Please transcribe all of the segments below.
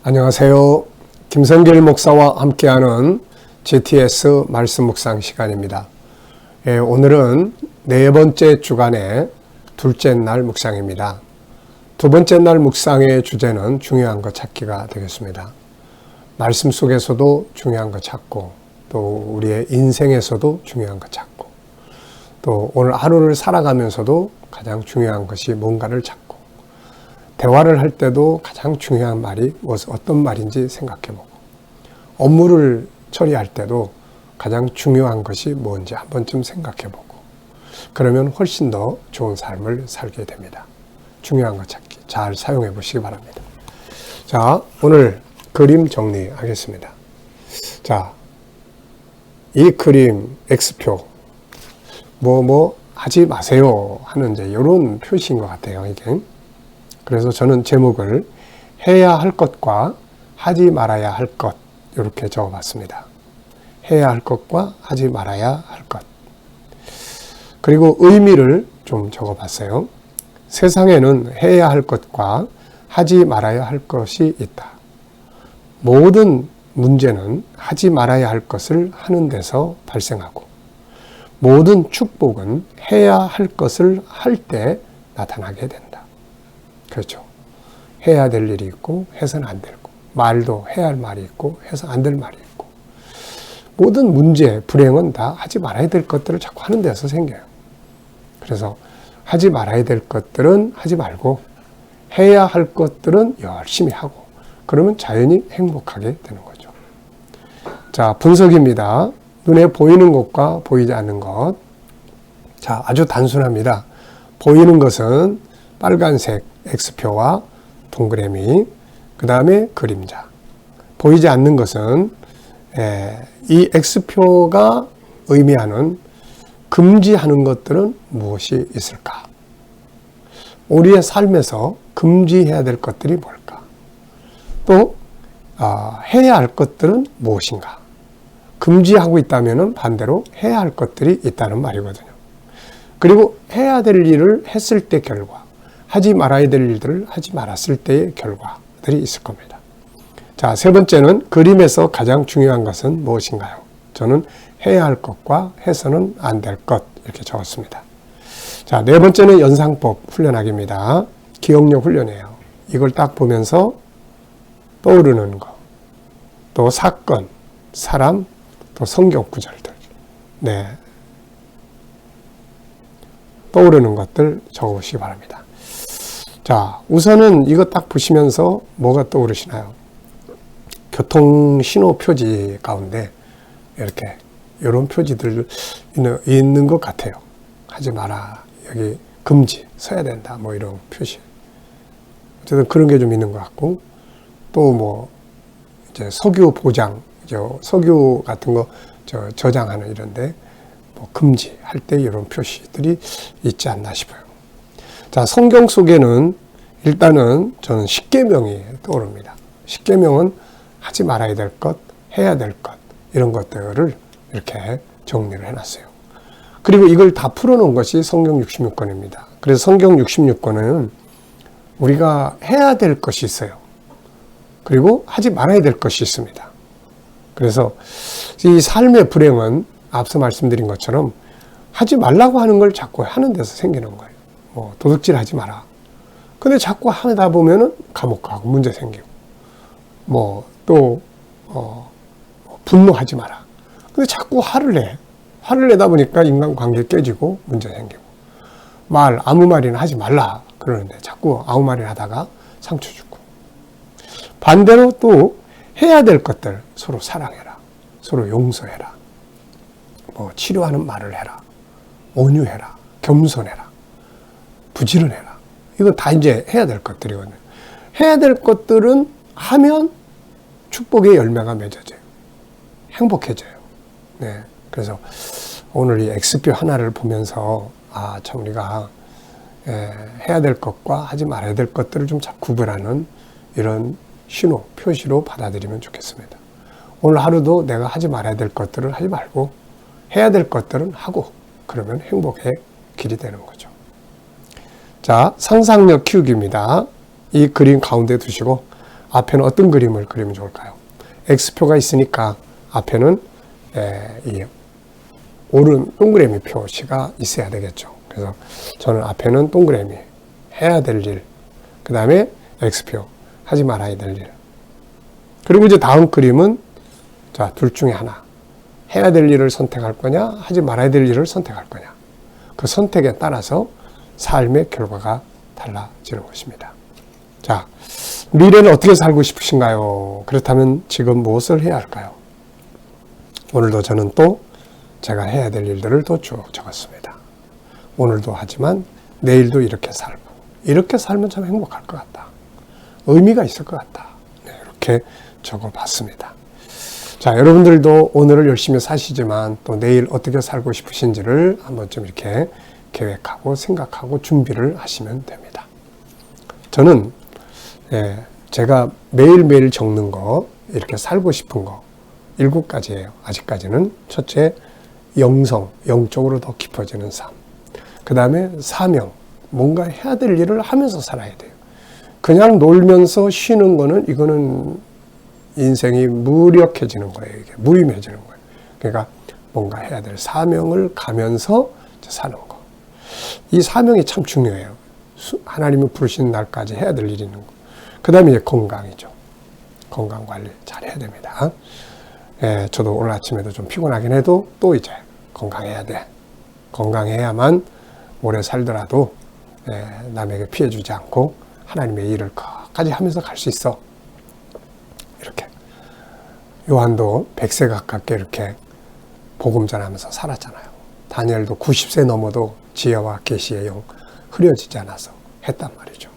안녕하세요. 김성길 목사와 함께하는 GTS 말씀 묵상 시간입니다. 오늘은 네 번째 주간의 둘째 날 묵상입니다. 두 번째 날 묵상의 주제는 중요한 것 찾기가 되겠습니다. 말씀 속에서도 중요한 것 찾고, 또 우리의 인생에서도 중요한 것 찾고, 또 오늘 하루를 살아가면서도 가장 중요한 것이 뭔가를 찾고, 대화를 할 때도 가장 중요한 말이 어떤 말인지 생각해보고, 업무를 처리할 때도 가장 중요한 것이 뭔지 한 번쯤 생각해보고, 그러면 훨씬 더 좋은 삶을 살게 됩니다. 중요한 것 찾기 잘 사용해 보시기 바랍니다. 자, 오늘 그림 정리하겠습니다. 자, 이 그림 X표 뭐 하지 마세요 하는 이제 이런 표시인 것 같아요, 이게. 그래서 저는 제목을 해야 할 것과 하지 말아야 할 것 이렇게 적어봤습니다. 해야 할 것과 하지 말아야 할 것. 그리고 의미를 좀 적어봤어요. 세상에는 해야 할 것과 하지 말아야 할 것이 있다. 모든 문제는 하지 말아야 할 것을 하는 데서 발생하고, 모든 축복은 해야 할 것을 할 때 나타나게 된다. 그렇죠. 해야 될 일이 있고 해서는 안 되고, 말도 해야 할 말이 있고 해서 안 될 말이 있고, 모든 문제, 불행은 다 하지 말아야 될 것들을 자꾸 하는 데서 생겨요. 그래서 하지 말아야 될 것들은 하지 말고 해야 할 것들은 열심히 하고, 그러면 자연히 행복하게 되는 거죠. 자, 분석입니다. 눈에 보이는 것과 보이지 않는 것. 자, 아주 단순합니다. 보이는 것은 빨간색 X표와 동그라미, 그 다음에 그림자. 보이지 않는 것은 이 X표가 의미하는 금지하는 것들은 무엇이 있을까? 우리의 삶에서 금지해야 될 것들이 뭘까? 또 해야 할 것들은 무엇인가? 금지하고 있다면 반대로 해야 할 것들이 있다는 말이거든요. 그리고 해야 될 일을 했을 때 결과, 하지 말아야 될 일들을 하지 말았을 때의 결과들이 있을 겁니다. 자, 세 번째는 그림에서 가장 중요한 것은 무엇인가요? 저는 해야 할 것과 해서는 안 될 것 이렇게 적었습니다. 자, 네 번째는 연상법 훈련하기입니다. 기억력 훈련이에요. 이걸 딱 보면서 떠오르는 것, 또 사건, 사람, 또 성경 구절들, 떠오르는 것들 적어보시기 바랍니다. 자, 우선은 이거 딱 보시면서 뭐가 떠오르시나요? 교통 신호 표지 가운데 이렇게 이런 표지들 있는 것 같아요. 하지 마라, 여기 금지, 서야 된다, 뭐 이런 표시. 어쨌든 그런 게 좀 있는 것 같고, 또 이제 석유 보장, 석유 같은 거 저장하는 이런데 금지할 때 이런 표시들이 있지 않나 싶어요. 자, 성경 속에는 일단은 저는 십계명이 떠오릅니다. 십계명은 하지 말아야 될 것, 해야 될 것, 이런 것들을 이렇게 정리를 해놨어요. 그리고 이걸 다 풀어놓은 것이 성경 66권입니다. 그래서 성경 66권은 우리가 해야 될 것이 있어요. 그리고 하지 말아야 될 것이 있습니다. 그래서 이 삶의 불행은 앞서 말씀드린 것처럼 하지 말라고 하는 걸 자꾸 하는 데서 생기는 거예요. 도둑질 하지 마라. 근데 자꾸 하다 보면은 감옥 가고 문제 생기고, 또 분노하지 마라. 근데 자꾸 화를 내. 화를 내다 보니까 인간관계 깨지고 문제 생기고, 아무 말이나 하지 말라 그러는데 자꾸 아무 말이나 하다가 상처 주고, 반대로 또 해야 될 것들 서로 사랑해라, 서로 용서해라, 치료하는 말을 해라, 온유해라, 겸손해라, 부지런해라. 이거 다 이제 해야 될 것들이거든요. 해야 될 것들은 하면 축복의 열매가 맺어져요. 행복해져요. 그래서 오늘 이 X표 하나를 보면서 참 우리가 해야 될 것과 하지 말아야 될 것들을 좀 잘 구별하는 이런 신호, 표시로 받아들이면 좋겠습니다. 오늘 하루도 내가 하지 말아야 될 것들을 하지 말고 해야 될 것들은 하고, 그러면 행복의 길이 되는 거죠. 자, 상상력 키우기입니다. 이 그림 가운데 두시고 앞에는 어떤 그림을 그리면 좋을까요? X표가 있으니까 앞에는 이 오른 동그라미 표시가 있어야 되겠죠. 그래서 저는 앞에는 동그라미, 해야 될 일, 그 다음에 X표, 하지 말아야 될 일. 그리고 이제 다음 그림은 자, 둘 중에 하나. 해야 될 일을 선택할 거냐, 하지 말아야 될 일을 선택할 거냐. 그 선택에 따라서 삶의 결과가 달라지는 것입니다. 자, 미래는 어떻게 살고 싶으신가요? 그렇다면 지금 무엇을 해야 할까요? 오늘도 저는 또 제가 해야 될 일들을 또 쭉 적었습니다. 오늘도 하지만 내일도 이렇게 살고, 이렇게 살면 참 행복할 것 같다. 의미가 있을 것 같다. 네, 이렇게 적어봤습니다. 자, 여러분들도 오늘을 열심히 사시지만 또 내일 어떻게 살고 싶으신지를 한번 좀 이렇게 계획하고 생각하고 준비를 하시면 됩니다. 저는 제가 매일매일 적는 거, 이렇게 살고 싶은 거 7가지예요. 아직까지는. 첫째, 영성, 영적으로 더 깊어지는 삶. 그 다음에 사명, 뭔가 해야 될 일을 하면서 살아야 돼요. 그냥 놀면서 쉬는 거는, 이거는 인생이 무력해지는 거예요. 이게 무의미해지는 거예요. 그러니까 뭔가 해야 될 사명을 가면서 사는 거. 이 사명이 참 중요해요. 하나님이 부르신 날까지 해야 될 일이 있는 거. 그 다음에 이제 건강이죠. 건강 관리 잘 해야 됩니다. 저도 오늘 아침에도 좀 피곤하긴 해도 또 이제 건강해야 돼. 건강해야만 오래 살더라도 남에게 피해 주지 않고 하나님의 일을 끝까지 하면서 갈 수 있어. 이렇게. 요한도 100세 가깝게 이렇게 복음 전하면서 살았잖아요. 다니엘도 90세 넘어도 지혜와 계시의 영 흐려지지 않아서 했단 말이죠.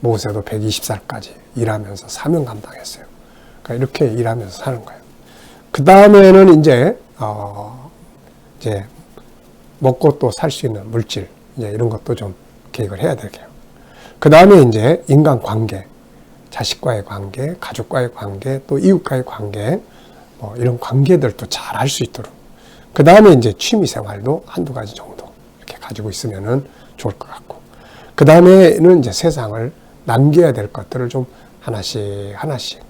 모세도 120살까지 일하면서 사명 감당했어요. 그러니까 이렇게 일하면서 사는 거예요. 그 다음에는 이제 먹고 또 살 수 있는 물질, 이제 이런 것도 좀 계획을 해야 되게요. 그 다음에 이제 인간 관계, 자식과의 관계, 가족과의 관계, 또 이웃과의 관계, 이런 관계들도 잘 할 수 있도록. 그 다음에 이제 취미 생활도 한두 가지 정도 이렇게 가지고 있으면은 좋을 것 같고. 그 다음에는 이제 세상을 남겨야 될 것들을 좀 하나씩,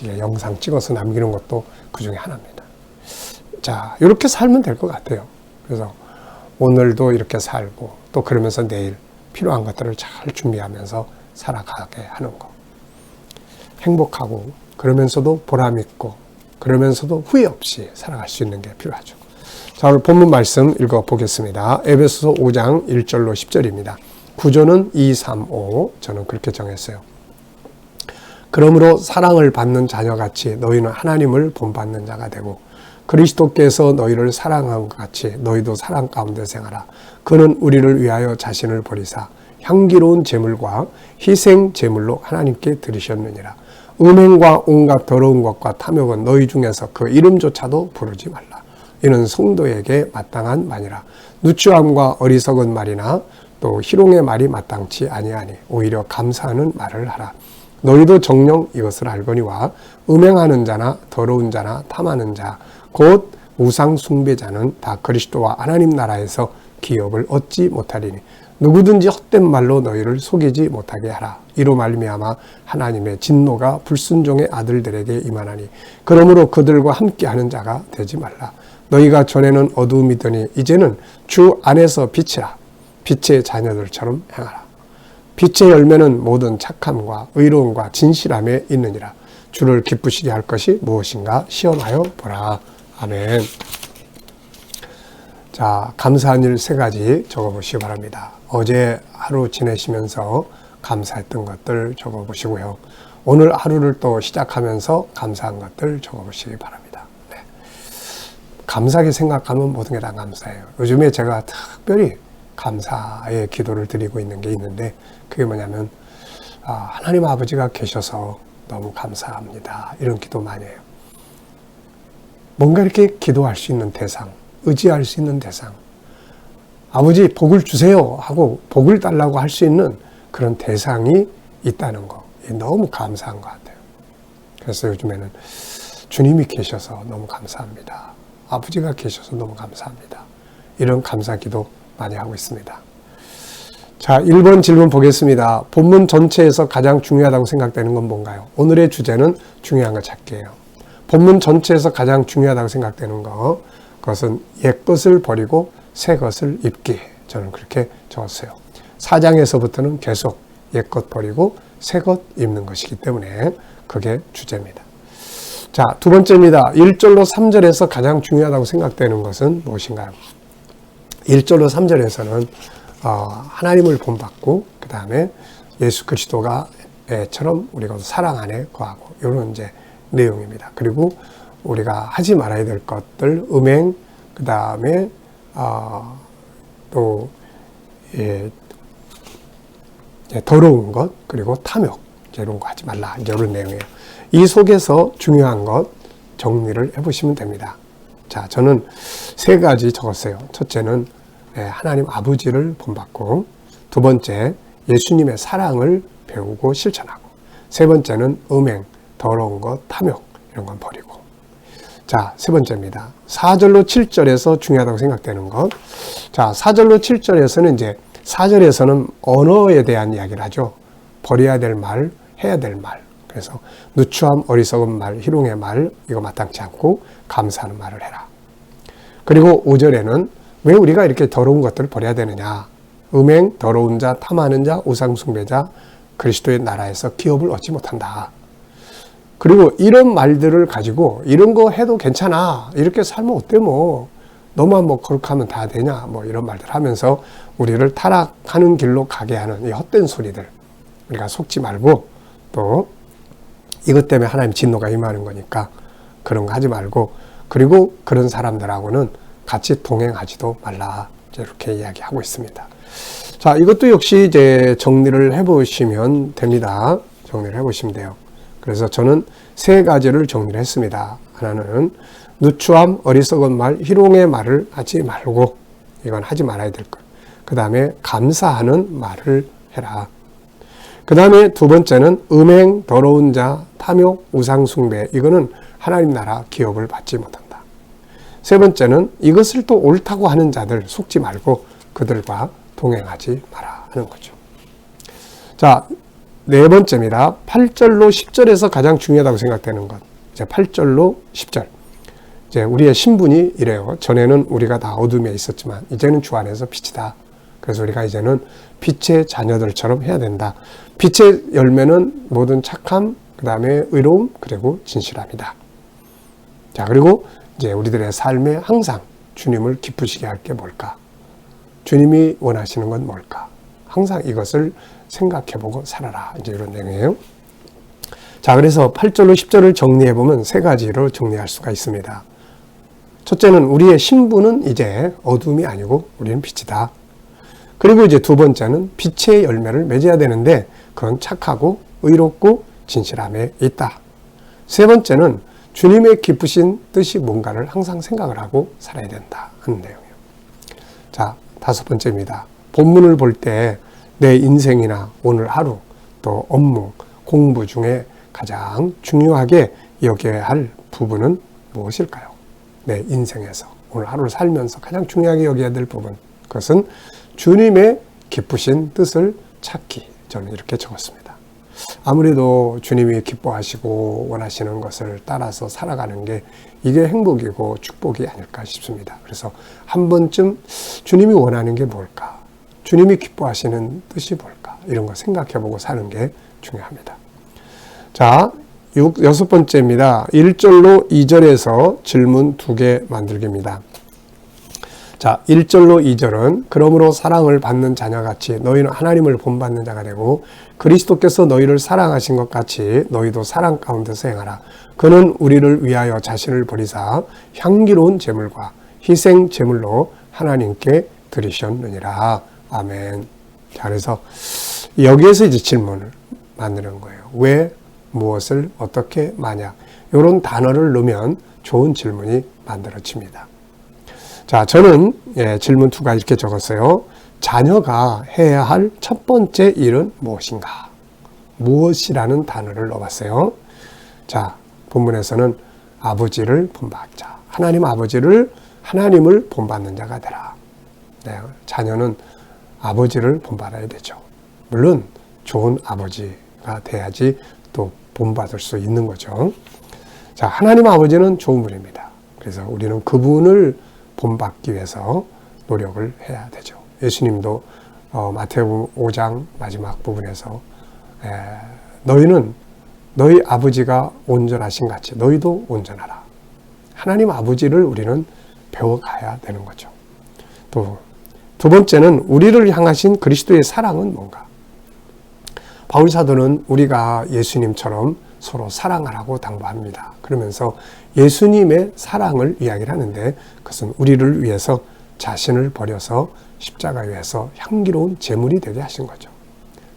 이게 영상 찍어서 남기는 것도 그 중에 하나입니다. 자, 이렇게 살면 될 것 같아요. 그래서 오늘도 이렇게 살고, 또 그러면서 내일 필요한 것들을 잘 준비하면서 살아가게 하는 거. 행복하고, 그러면서도 보람있고, 그러면서도 후회 없이 살아갈 수 있는 게 필요하죠. 자, 오늘 본문 말씀 읽어보겠습니다. 에베소서 5장 1절로 10절입니다. 구조는 2, 3, 5. 저는 그렇게 정했어요. 그러므로 사랑을 받는 자녀같이 너희는 하나님을 본받는 자가 되고 그리스도께서 너희를 사랑한 것 같이 너희도 사랑 가운데 생하라. 그는 우리를 위하여 자신을 버리사 향기로운 제물과 희생 제물로 하나님께 드리셨느니라. 음행과 온갖 더러운 것과 탐욕은 너희 중에서 그 이름조차도 부르지 말라. 이는 성도에게 마땅한 말이라. 누추함과 어리석은 말이나 또 희롱의 말이 마땅치 아니하니 오히려 감사하는 말을 하라. 너희도 정녕 이것을 알거니와 음행하는 자나 더러운 자나 탐하는 자 곧 우상 숭배자는 다 그리스도와 하나님 나라에서 기업을 얻지 못하리니 누구든지 헛된 말로 너희를 속이지 못하게 하라. 이로 말미암아 하나님의 진노가 불순종의 아들들에게 임하나니 그러므로 그들과 함께하는 자가 되지 말라. 너희가 전에는 어두움이더니 이제는 주 안에서 빛이라. 빛의 자녀들처럼 행하라. 빛의 열매는 모든 착함과 의로움과 진실함에 있느니라. 주를 기쁘시게 할 것이 무엇인가 시험하여 보라. 아멘. 자, 감사한 일 3가지 적어보시기 바랍니다. 어제 하루 지내시면서 감사했던 것들 적어보시고요. 오늘 하루를 또 시작하면서 감사한 것들 적어보시기 바랍니다. 네. 감사하게 생각하면 모든 게 다 감사해요. 요즘에 제가 특별히 감사의 기도를 드리고 있는 게 있는데 그게 뭐냐면 하나님 아버지가 계셔서 너무 감사합니다. 이런 기도 많이 해요. 뭔가 이렇게 기도할 수 있는 대상, 의지할 수 있는 대상, 아버지 복을 주세요 하고 복을 달라고 할 수 있는 그런 대상이 있다는 거 너무 감사한 것 같아요. 그래서 요즘에는 주님이 계셔서 너무 감사합니다. 아버지가 계셔서 너무 감사합니다. 이런 감사 기도 많이 하고 있습니다. 자, 1번 질문 보겠습니다. 본문 전체에서 가장 중요하다고 생각되는 건 뭔가요? 오늘의 주제는 중요한 거 찾기예요. 본문 전체에서 가장 중요하다고 생각되는 거, 그것은 옛 것을 버리고 새 것을 입기. 저는 그렇게 적었어요. 4장에서부터는 계속 옛 것 버리고 새 것 입는 것이기 때문에 그게 주제입니다. 자, 두 번째입니다. 1절로 3절에서 가장 중요하다고 생각되는 것은 무엇인가요? 1절로 3절에서는 하나님을 본받고 그 다음에 예수 그리스도가 애처럼 우리가 사랑 안에 거하고 이런 이제 내용입니다. 그리고 우리가 하지 말아야 될 것들 음행 그 다음에 또 더러운 것 그리고 탐욕 이런 거 하지 말라 이런 내용이에요. 이 속에서 중요한 것 정리를 해보시면 됩니다. 자, 저는 세 가지 적었어요. 첫째는 하나님 아버지를 본받고, 두 번째 예수님의 사랑을 배우고 실천하고, 세 번째는 음행, 더러운 것, 탐욕 이런 건 버리고. 자, 세 번째입니다. 4절로 7절에서 중요하다고 생각되는 것. 자, 4절로 7절에서는 이제 4절에서는 언어에 대한 이야기를 하죠. 버려야 될 말, 해야 될 말. 그래서 누추함, 어리석은 말, 희롱의 말 이거 마땅치 않고 감사하는 말을 해라. 그리고 5절에는 왜 우리가 이렇게 더러운 것들을 버려야 되느냐. 음행, 더러운 자, 탐하는 자, 우상숭배자, 그리스도의 나라에서 기업을 얻지 못한다. 그리고 이런 말들을 가지고 이런 거 해도 괜찮아. 이렇게 살면 어때 뭐. 너만 뭐 그렇게 하면 다 되냐. 뭐 이런 말들 하면서 우리를 타락하는 길로 가게 하는 이 헛된 소리들. 우리가 속지 말고 또 이것 때문에 하나님 진노가 임하는 거니까 그런 거 하지 말고 그리고 그런 사람들하고는 같이 동행하지도 말라. 이렇게 이야기하고 있습니다. 자, 이것도 역시 이제 정리를 해보시면 됩니다. 정리를 해보시면 돼요. 그래서 저는 세 가지를 정리를 했습니다. 하나는 누추함, 어리석은 말, 희롱의 말을 하지 말고 이건 하지 말아야 될 것. 그 다음에 감사하는 말을 해라. 그 다음에 두 번째는 음행, 더러운 자, 탐욕, 우상숭배 이거는 하나님 나라 기업을 받지 못한다. 세 번째는 이것을 또 옳다고 하는 자들 속지 말고 그들과 동행하지 마라 하는 거죠. 자, 네 번째입니다. 8절로 10절에서 가장 중요하다고 생각되는 것. 이제 8절로 10절. 이제 우리의 신분이 이래요. 전에는 우리가 다 어둠에 있었지만 이제는 주 안에서 빛이다. 그래서 우리가 이제는 빛의 자녀들처럼 해야 된다. 빛의 열매는 모든 착함, 그 다음에 의로움, 그리고 진실함이다. 자, 그리고 이제 우리들의 삶에 항상 주님을 기쁘시게 할 게 뭘까? 주님이 원하시는 건 뭘까? 항상 이것을 생각해보고 살아라. 이제 이런 내용이에요. 자, 그래서 8절로 10절을 정리해보면 세 가지로 정리할 수가 있습니다. 첫째는 우리의 신분은 이제 어둠이 아니고 우리는 빛이다. 그리고 이제 두 번째는 빛의 열매를 맺어야 되는데 그건 착하고 의롭고 진실함에 있다. 세 번째는 주님의 기쁘신 뜻이 뭔가를 항상 생각을 하고 살아야 된다 하는 내용이에요. 자, 다섯 번째입니다. 본문을 볼 때 내 인생이나 오늘 하루 또 업무, 공부 중에 가장 중요하게 여겨야 할 부분은 무엇일까요? 내 인생에서 오늘 하루를 살면서 가장 중요하게 여겨야 될 부분, 그것은 주님의 기쁘신 뜻을 찾기. 저는 이렇게 적었습니다. 아무래도 주님이 기뻐하시고 원하시는 것을 따라서 살아가는 게 이게 행복이고 축복이 아닐까 싶습니다. 그래서 한 번쯤 주님이 원하는 게 뭘까? 주님이 기뻐하시는 뜻이 뭘까? 이런 거 생각해보고 사는 게 중요합니다. 자, 여섯 번째입니다. 1절로 2절에서 질문 2개 만들기입니다. 자, 1절로 2절은 그러므로 사랑을 받는 자녀같이 너희는 하나님을 본받는 자가 되고 그리스도께서 너희를 사랑하신 것 같이 너희도 사랑 가운데서 행하라. 그는 우리를 위하여 자신을 버리사 향기로운 제물과 희생 제물로 하나님께 드리셨느니라. 아멘. 자, 그래서 여기에서 이제 질문을 만드는 거예요. 왜, 무엇을, 어떻게, 만약 이런 단어를 넣으면 좋은 질문이 만들어집니다. 자, 저는 질문 2가지 이렇게 적었어요. 자녀가 해야 할 첫 번째 일은 무엇인가? 무엇이라는 단어를 넣어봤어요. 자, 본문에서는 아버지를 본받자. 하나님을 본받는 자가 되라. 네, 자녀는 아버지를 본받아야 되죠. 물론 좋은 아버지가 돼야지 또 본받을 수 있는 거죠. 자, 하나님 아버지는 좋은 분입니다. 그래서 우리는 그분을 본받기 위해서 노력을 해야 되죠. 예수님도 마태복음 5장 마지막 부분에서 너희는 너희 아버지가 온전하신 같이 너희도 온전하라. 하나님 아버지를 우리는 배워가야 되는 거죠. 또 두 번째는 우리를 향하신 그리스도의 사랑은 뭔가? 바울 사도는 우리가 예수님처럼 서로 사랑하라고 당부합니다. 그러면서 예수님의 사랑을 이야기를 하는데 그것은 우리를 위해서 자신을 버려서 십자가에 위해서 향기로운 제물이 되게 하신 거죠.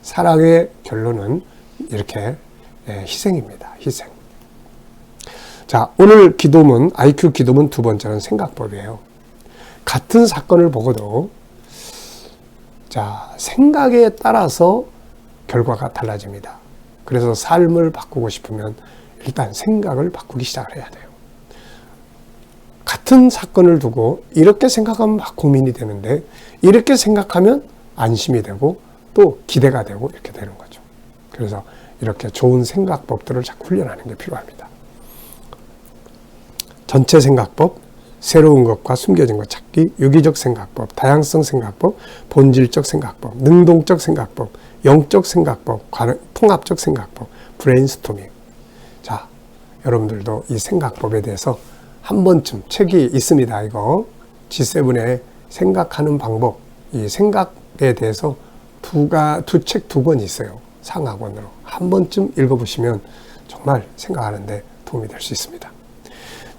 사랑의 결론은 이렇게 희생입니다. 희생. 자, 오늘 기도문, IQ 기도문 두 번째는 생각법이에요. 같은 사건을 보고도 자, 생각에 따라서 결과가 달라집니다. 그래서 삶을 바꾸고 싶으면 일단 생각을 바꾸기 시작을 해야 돼요. 같은 사건을 두고 이렇게 생각하면 막 고민이 되는데 이렇게 생각하면 안심이 되고 또 기대가 되고 이렇게 되는 거죠. 그래서 이렇게 좋은 생각법들을 자꾸 훈련하는 게 필요합니다. 전체 생각법, 새로운 것과 숨겨진 것 찾기, 유기적 생각법, 다양성 생각법, 본질적 생각법, 능동적 생각법, 영적 생각법, 통합적 생각법, 브레인스토밍. 자, 여러분들도 이 생각법에 대해서 한 번쯤 책이 있습니다. 이거 G7의 생각하는 방법, 이 생각에 대해서 책 두 권이 있어요. 상하권으로 한 번쯤 읽어보시면 정말 생각하는데 도움이 될 수 있습니다.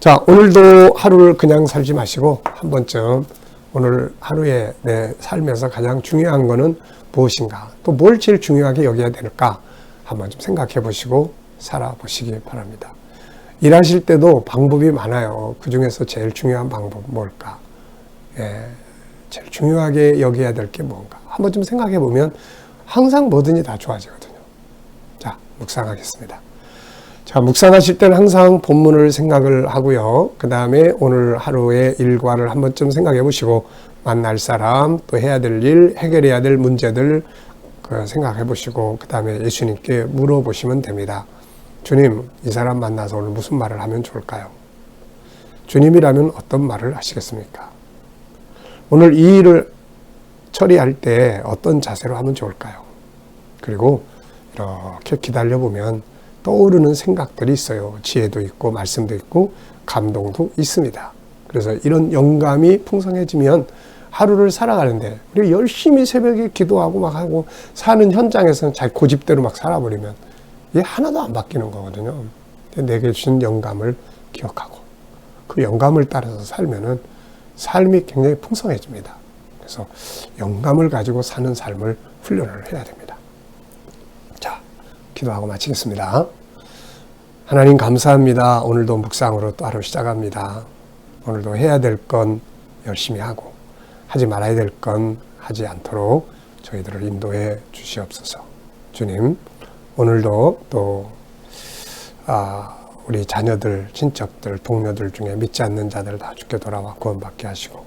자, 오늘도 하루를 그냥 살지 마시고 한 번쯤 오늘 하루에 내 삶에서 가장 중요한 거는 무엇인가, 또 뭘 제일 중요하게 여겨야 될까 한번 좀 생각해 보시고 살아보시기 바랍니다. 일하실 때도 방법이 많아요. 그 중에서 제일 중요한 방법 뭘까? 제일 중요하게 여겨야 될 게 뭔가 한번 좀 생각해 보면 항상 뭐든지 다 좋아지거든요. 자, 묵상하겠습니다. 자, 묵상하실 때는 항상 본문을 생각을 하고요. 그 다음에 오늘 하루의 일과를 한 번쯤 생각해 보시고 만날 사람, 또 해야 될 일, 해결해야 될 문제들 생각해 보시고 그 다음에 예수님께 물어보시면 됩니다. 주님, 이 사람 만나서 오늘 무슨 말을 하면 좋을까요? 주님이라면 어떤 말을 하시겠습니까? 오늘 이 일을 처리할 때 어떤 자세로 하면 좋을까요? 그리고 이렇게 기다려보면 떠오르는 생각들이 있어요. 지혜도 있고 말씀도 있고 감동도 있습니다. 그래서 이런 영감이 풍성해지면 하루를 살아가는데 우리 열심히 새벽에 기도하고 막 하고 사는 현장에서는 자기 고집대로 막 살아버리면 이게 하나도 안 바뀌는 거거든요. 내게 주신 영감을 기억하고 그 영감을 따라서 살면은 삶이 굉장히 풍성해집니다. 그래서 영감을 가지고 사는 삶을 훈련을 해야 됩니다. 자, 기도하고 마치겠습니다. 하나님 감사합니다. 오늘도 묵상으로 또 하루 시작합니다. 오늘도 해야 될 건 열심히 하고 하지 말아야 될 건 하지 않도록 저희들을 인도해 주시옵소서. 주님, 오늘도 또 우리 자녀들, 친척들, 동료들 중에 믿지 않는 자들 다 주께 돌아와 구원받게 하시고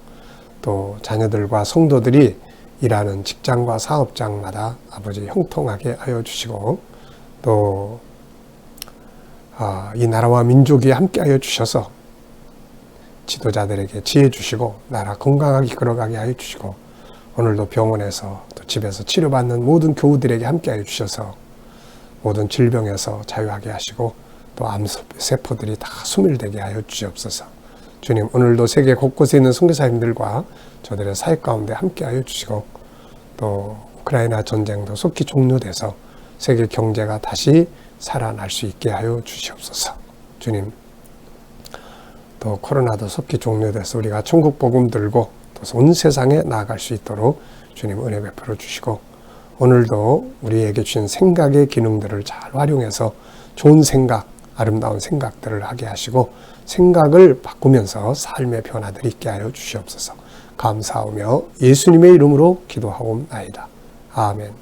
또 자녀들과 성도들이 일하는 직장과 사업장마다 아버지 형통하게 하여 주시고 또 이 나라와 민족이 함께 하여 주셔서 지도자들에게 지혜 주시고 나라 건강하게 이끌어가게 하여 주시고 오늘도 병원에서 또 집에서 치료받는 모든 교우들에게 함께 하여 주셔서 모든 질병에서 자유하게 하시고 또 암세포들이 다 소멸되게 하여 주시옵소서. 주님, 오늘도 세계 곳곳에 있는 선교사님들과 저들의 사역 가운데 함께 하여 주시고 또 우크라이나 전쟁도 속히 종료돼서 세계 경제가 다시 살아날 수 있게 하여 주시옵소서. 주님, 또 코로나도 속히 종료돼서 우리가 천국 복음 들고 또 온 세상에 나아갈 수 있도록 주님 은혜 베풀어 주시고 오늘도 우리에게 주신 생각의 기능들을 잘 활용해서 좋은 생각, 아름다운 생각들을 하게 하시고 생각을 바꾸면서 삶의 변화들이 있게 하여 주시옵소서. 감사하며 예수님의 이름으로 기도하옵나이다. 아멘.